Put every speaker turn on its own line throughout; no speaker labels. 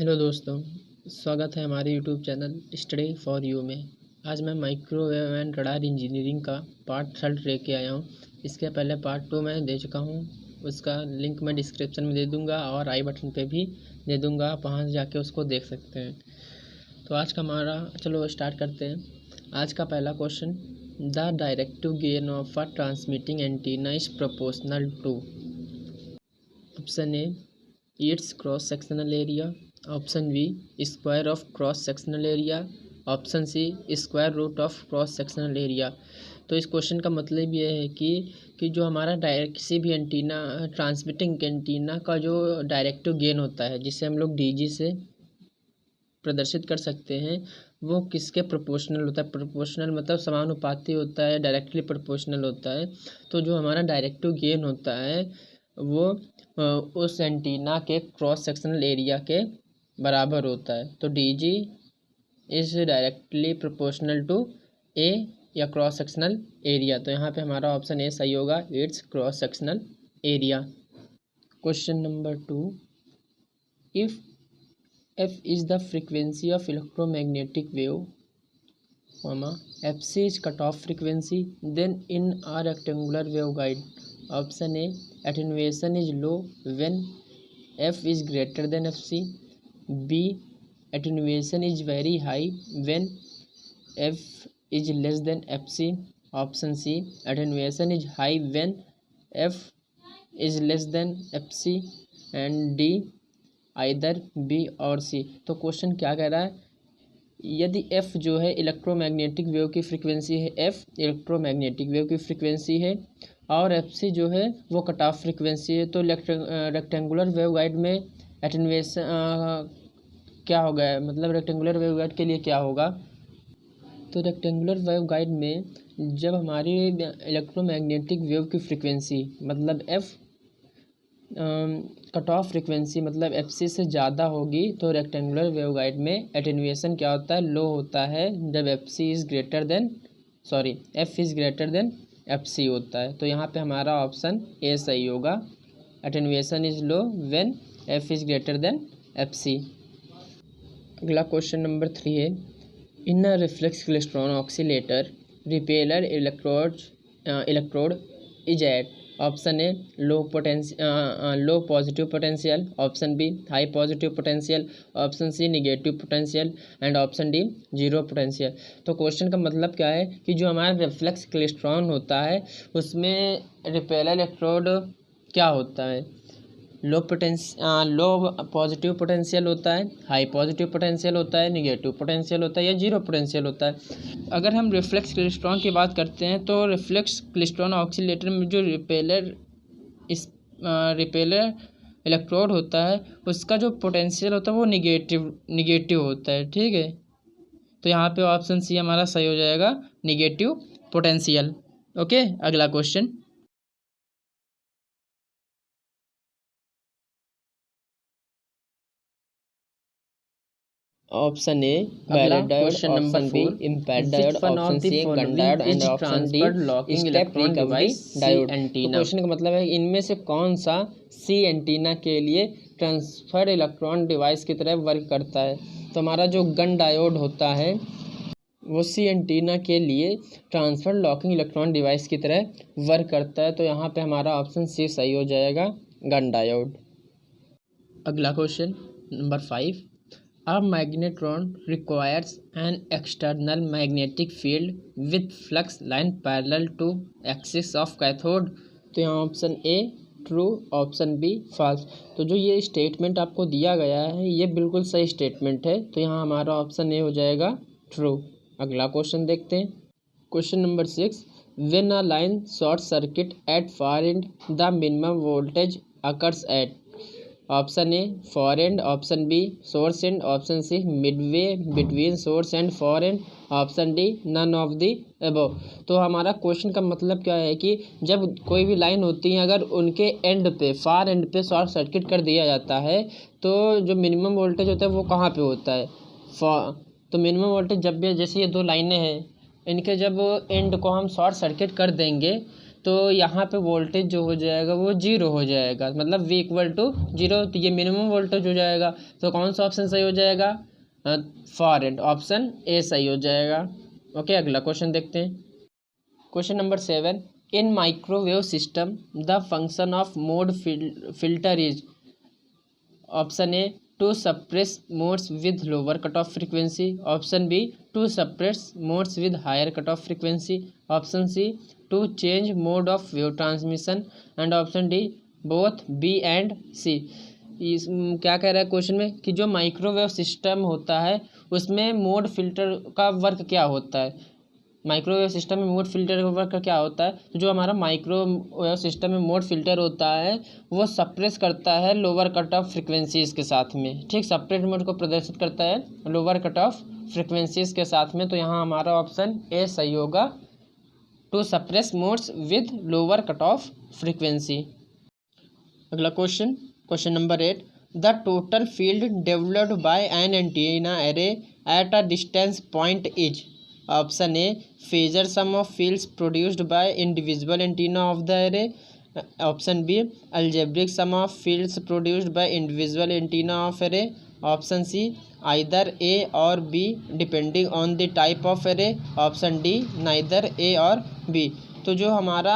Hello दोस्तों, स्वागत है हमारे YouTube channel study for you में। आज मैं माइक्रोवेव एंड रडार इंजीनियरिंग का पार्ट 3 लेके आया हूँ। इसके पहले पार्ट 2 मैं दे चुका हूँ, उसका लिंक मैं डिस्क्रिप्शन में दे दूँगा और आई बटन पे भी दे दूँगा, आप वहाँ जाके उसको देख सकते हैं। तो आज का हमारा चलो स्टार्ट करते हैं। आज का पहला question, the directive gain of a transmitting antenna is proportional to. Option A its cross sectional area, option B square of cross sectional area, option C square root of cross sectional area. तो इस question का मतलब ये है कि जो हमारा direct किसी भी एंटीना ट्रांसमिटिंग एंटीना का जो डायरेक्टिव गेन होता है, जिसे हम लोग डीजी से प्रदर्शित कर सकते हैं, वो किसके प्रोपोर्शनल होता है। प्रोपोर्शनल मतलब समानुपाती होता है, डायरेक्टली प्रोपोर्शनल होता है। तो जो हमारा डायरेक्टिव गेन होता है वो उस एंटीना के क्रॉस सेक्शनल एरिया के बराबर होता है। तो D G is directly proportional to A या क्रॉस सेक्शनल एरिया। तो यहाँ पे हमारा ऑप्शन ए सही होगा, it's cross sectional area. Question number 2, if F is the frequency of electromagnetic wave, FC is cutoff frequency, then in a rectangular waveguide, option A attenuation is low when F is greater than FC, B attenuation is very high when F is less than FC, option C attenuation is high when F is less than FC, and D either B और C। तो question क्या कह रहा है, यदि F जो है electromagnetic wave की फ्रीक्वेंसी है, F इलेक्ट्रोमैग्नेटिक वेव की फ्रीक्वेंसी है और FC जो है वो कट ऑफ फ्रीक्वेंसी है, तो रेक्टेंगुलर वेवगाइड में एटेन्यूएशन क्या होगा, मतलब रेक्टेंगुलर वेवगाइड के लिए क्या होगा। तो रेक्टेंगुलर वेवगाइड में जब हमारी इलेक्ट्रोमैग्नेटिक वेव की फ्रीक्वेंसी मतलब F कट ऑफ फ्रीक्वेंसी मतलब FC से ज़्यादा होगी, तो रेक्टेंगुलर वेवगाइड में एटेन्यूएशन क्या होता है, लो होता है जब F is greater than FC होता है। तो यहाँ पे हमारा ऑप्शन ए सही होगा, attenuation is low when F is greater than FC। अगला क्वेश्चन नंबर 3 है, in a reflex klystron oscillator repeller electrode is at, option A low positive potential, option B high positive potential, option C negative potential, and option D zero potential. तो question का मतलब क्या है कि जो हमारा reflex klystron होता है उसमें रिपेलर इलेक्ट्रोड क्या होता है, लो पॉजिटिव पोटेंशियल होता है, हाई पॉजिटिव पोटेंशियल होता है, निगेटिव पोटेंशियल होता है या जीरो पोटेंशियल होता है। अगर हम रिफ्लेक्स क्लेस्ट्रॉन की बात करते हैं तो रिफ्लेक्स क्लेस्ट्रॉन ऑक्सीलेटर में जो रिपेलर इलेक्ट्रोड होता है उसका जो पोटेंशियल होता है वो निगेटिव होता है, ठीक है। तो यहाँ पे ऑप्शन सी हमारा सही हो जाएगा, निगेटिव पोटेंशियल। ओके, अगला question, option A valid diode, option B impact diode, option C gun diode, and option D step recovery diode antenna. तो क्वेश्चन का मतलब है इनमें से कौन सा सी एंटीना के लिए ट्रांसफर्ड इलेक्ट्रॉन डिवाइस की तरह वर्क करता है। तो हमारा जो गन डायोड होता है वो सी एंटीना के लिए ट्रांसफर लॉकिंग इलेक्ट्रॉन डिवाइस की तरह वर्क करता है। तो यहाँ पे हमारा ऑप्शन सी सही हो जाएगा, गन डायोड। अगला question number 5, a magnetron requires an external magnetic field with flux line parallel to axis of cathode। तो यहाँ option A true, option B false. तो जो ये स्टेटमेंट आपको दिया गया है ये बिल्कुल सही स्टेटमेंट है, तो यहाँ हमारा ऑप्शन ए हो जाएगा ट्रू। अगला क्वेश्चन देखते हैं, question number 6, when a line short circuit at far end the minimum voltage occurs at, option A far end, option B source end, option C midway between source and far end, option D none of the above. तो हमारा question का मतलब क्या है कि जब कोई भी लाइन होती है अगर उनके एंड पे फार एंड पे शॉर्ट सर्किट कर दिया जाता है तो जो मिनिमम वोल्टेज होता है वो कहाँ पे होता है, तो मिनिमम वोल्टेज जब भी, जैसे ये दो लाइनें हैं इनके जब एंड को हम शॉर्ट सर्किट कर देंगे तो यहाँ पे वोल्टेज जो हो जाएगा वो 0 हो जाएगा, मतलब V इक्वल टू 0, तो ये मिनिमम वोल्टेज हो जाएगा। तो कौन सा ऑप्शन सही हो जाएगा? फॉर एंड ऑप्शन ए सही हो जाएगा। ओके, अगला क्वेश्चन देखते हैं। Question number 7, in microwave system the function of mode filter is option A to suppress modes with lower cut off frequency, option B to suppress modes with higher cut off frequency, option C to change mode of wave transmission, and option D both B and C. क्या कह रहा है question में कि जो microwave system होता है उसमें मोड फिल्टर का वर्क क्या होता है। माइक्रोवेव सिस्टम में मोड फिल्टर का वर्क क्या होता है? तो जो हमारा माइक्रोवेव सिस्टम में मोड फिल्टर होता है वो सप्रेस करता है लोअर कट ऑफ फ्रिक्वेंसीज के साथ में, ठीक, सेपरेट मोड को प्रदर्शित करता है लोअर कट ऑफ फ्रिक्वेंसीज के साथ में। तो यहाँ हमारा ऑप्शन ए सही होगा, to suppress modes with lower cut off frequency. अगला question, question number 8, the total field developed by an antenna array at a distance point is option A phasor sum of fields produced by individual antenna of the array, option B algebraic sum of fields produced by individual antenna of array, option C either A or B depending on the type of array, option D neither A or B. तो जो हमारा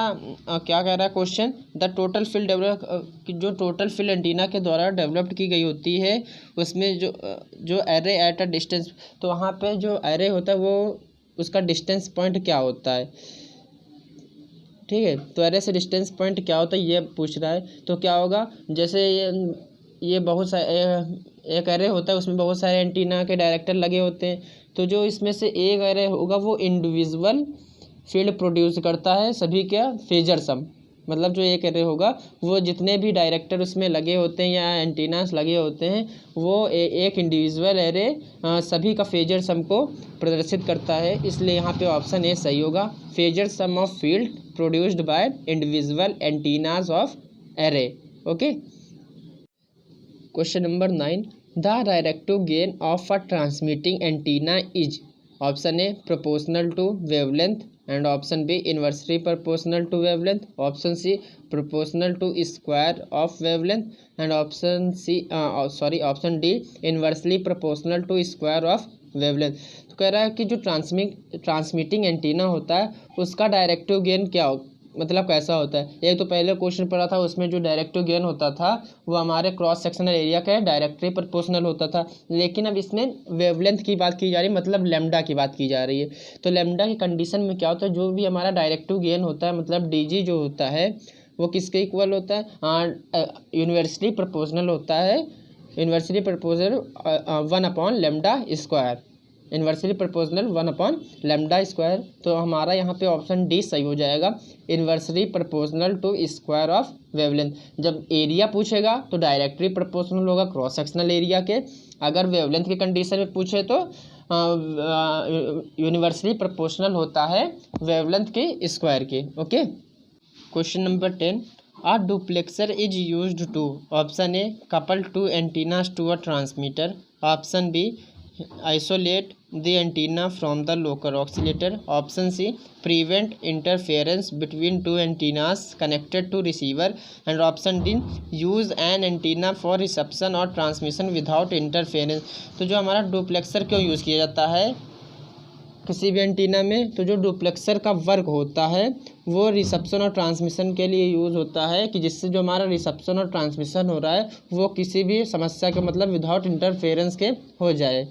क्या कह रहा है question, the total field develop, जो total field antenna के द्वारा डेवलप्ड की गई होती है उसमें जो एरे एट अ डिस्टेंस, तो वहाँ पे जो एरे होता है वो उसका डिस्टेंस पॉइंट क्या होता है, ठीक है। तो एरे से डिस्टेंस पॉइंट क्या होता है ये पूछ रहा है। तो क्या होगा, जैसे ये बहुत सारे एक एरे होता है उसमें बहुत सारे एंटीना के डायरेक्टर लगे होते हैं, तो जो इसमें से एक एरे होगा वो इंडिविजुअल फील्ड प्रोड्यूस करता है सभी क्या फेजर सम, मतलब जो एक एरे होगा वो जितने भी डायरेक्टर उसमें लगे होते हैं या एंटीनास लगे होते हैं वो एक इंडिविजुअल एरे सभी का फेजर सम को प्रदर्शित करता है। इसलिए यहाँ पे ऑप्शन ए सही होगा, phasor sum of field produced by individual antennas of array. Okay, question number 9, the directive gain of a transmitting antenna is option A proportional to wavelength, and option B inversely proportional to wavelength, option C proportional to square of wavelength, and option D inversely proportional to square of wavelength। तो कह रहा है कि जो transmitting antenna होता है उसका directive gain क्या हो, मतलब कैसा होता है। एक तो पहले क्वेश्चन पढ़ा था उसमें जो डायरेक्टिव गेन होता था वो हमारे क्रॉस सेक्शनल एरिया का डायरेक्टली प्रोपोर्शनल होता था, लेकिन अब इसमें वेवलेंथ की बात की जा रही है, मतलब लैम्डा की बात की जा रही है। तो लैम्डा की कंडीशन में क्या होता है, जो भी हमारा डायरेक्टिव गेन होता है मतलब डीजी जो होता है वो किसके इक्वल होता है, यूनिवर्सली प्रोपोर्शनल होता है, यूनिवर्सली प्रोपोर्शनल 1/λ², इन्वर्सली प्रोपोर्शनल 1/λ²। तो हमारा यहाँ पे ऑप्शन डी सही हो जाएगा, inversely proportional to square of wavelength. जब एरिया पूछेगा तो डायरेक्टली प्रोपोर्शनल होगा क्रॉस सेक्शनल एरिया के, अगर वेवलेंथ की कंडीशन में पूछे तो यूनिवर्सली प्रोपोर्शनल होता है वेवलेंथ के स्क्वायर के। Okay, question number 10, a duplexer is used to option A couple two antennas to a transmitter, option B isolate the antenna from the local oscillator, option C prevent interference between two antennas connected to receiver, and option D use an antenna for reception or transmission without interference। तो जो हमारा duplexer क्यों use किया जाता है किसी भी antenna में, तो जो डुप्लेक्सर का वर्क होता है वो रिसेप्शन और ट्रांसमिशन के लिए यूज़ होता है कि जिससे जो हमारा रिसेप्शन और ट्रांसमिशन हो रहा है वो किसी भी समस्या के मतलब विदाउट इंटरफेरेंस के हो जाए,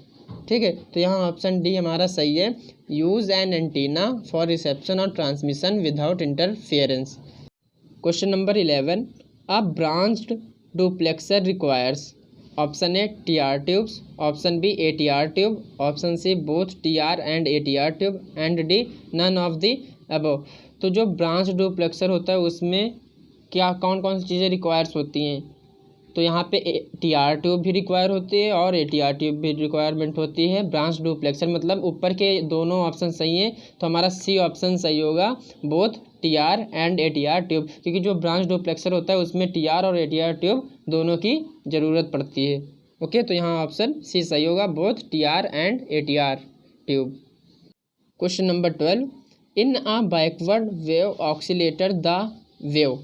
ठीक है। तो यहाँ ऑप्शन डी हमारा सही है, use an antenna for reception और transmission without interference. Question number 11, a branched duplexer requires option A TR tubes, option B ATR tube, option C both TR and ATR tube, and D none of the above. तो जो branch duplexer होता है उसमें क्या कौन कौन सी चीज़ें requires होती हैं, तो यहाँ पे टीआर ट्यूब भी रिक्वायर होती है और एटीआर ट्यूब भी रिक्वायरमेंट होती है। ब्रांच डुप्लेक्सर मतलब ऊपर के दोनों ऑप्शन सही हैं, तो हमारा सी ऑप्शन सही होगा, both TR and ATR tube, क्योंकि जो ब्रांच डुप्लेक्सर होता है उसमें टीआर और एटीआर ट्यूब दोनों की ज़रूरत पड़ती है। ओके, तो यहाँ ऑप्शन सी सही होगा, both TR and ATR tube. Question number 12, in a backward wave oscillator the wave.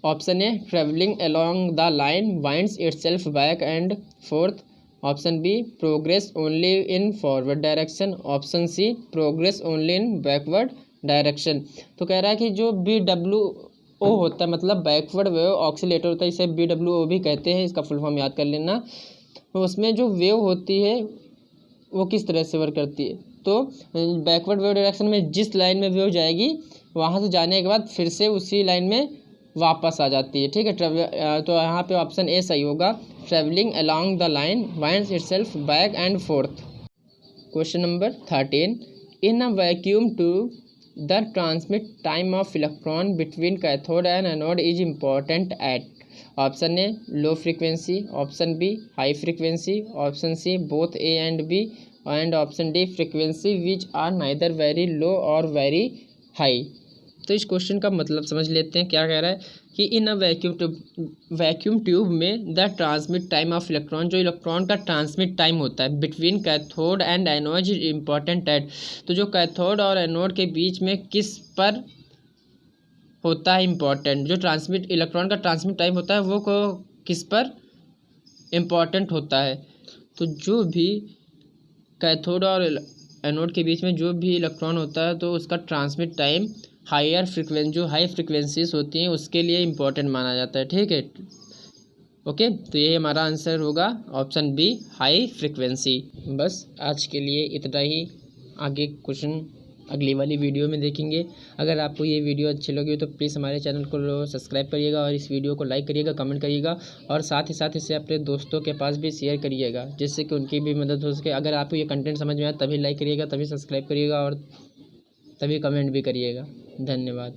Option A travelling along the line winds itself back and forth. Option B progress only in forward direction. Option C progress only in backward direction. तो कह रहा है कि जो BWO होता है मतलब backward wave oscillator होता है, इसे BWO भी कहते हैं, इसका फुल फॉर्म याद कर लेना। तो उसमें जो वेव होती है वो किस तरह से वर्क करती है, तो बैकवर्ड वेव डायरेक्शन में जिस लाइन में वेव जाएगी वहाँ से जाने के बाद फिर से उसी लाइन में वापस आ जाती है। ठीक है, तो यहाँ पे ऑप्शन ए सही होगा, travelling along the line winds itself back and forth. Question number 13, in a vacuum tube the transmit time of electron between cathode and anode is important at. Option A low frequency, option B high frequency, option C both A and B, and option D frequency which are neither very low or very high. तो इस question का मतलब समझ लेते हैं। क्या कह रहा है कि इन अ वैक्यूम ट्यूब में the transmit time of electron, जो इलेक्ट्रॉन का ट्रांसमिट टाइम होता है between cathode and anode is important at. तो जो कैथोड और एनोड के बीच में किस पर होता है इम्पॉर्टेंट, जो ट्रांसमिट इलेक्ट्रॉन का ट्रांसमिट टाइम होता है वो को किस पर इम्पॉर्टेंट होता है। तो जो भी कैथोड और एनोड के बीच में जो भी इलेक्ट्रॉन होता है तो उसका ट्रांसमिट टाइम हायर फ्रिक्वेंसी, जो हाई फ्रिक्वेंसीज होती हैं उसके लिए इम्पोर्टेंट माना जाता है। ठीक है, ओके, तो ये हमारा आंसर होगा ऑप्शन बी हाई फ्रिक्वेंसी। बस आज के लिए इतना ही, आगे क्वेश्चन अगली वाली वीडियो में देखेंगे। अगर आपको ये वीडियो अच्छी लगी तो प्लीज़ हमारे चैनल को सब्सक्राइब करिएगा और इस वीडियो को लाइक करिएगा, कमेंट करिएगा और साथ ही साथ इसे अपने दोस्तों के पास भी शेयर करिएगा जिससे कि उनकी भी मदद हो सके। अगर आपको ये कंटेंट समझ में आए तभी लाइक करिएगा, तभी सब्सक्राइब करिएगा और तभी कमेंट भी करिएगा। धन्यवाद।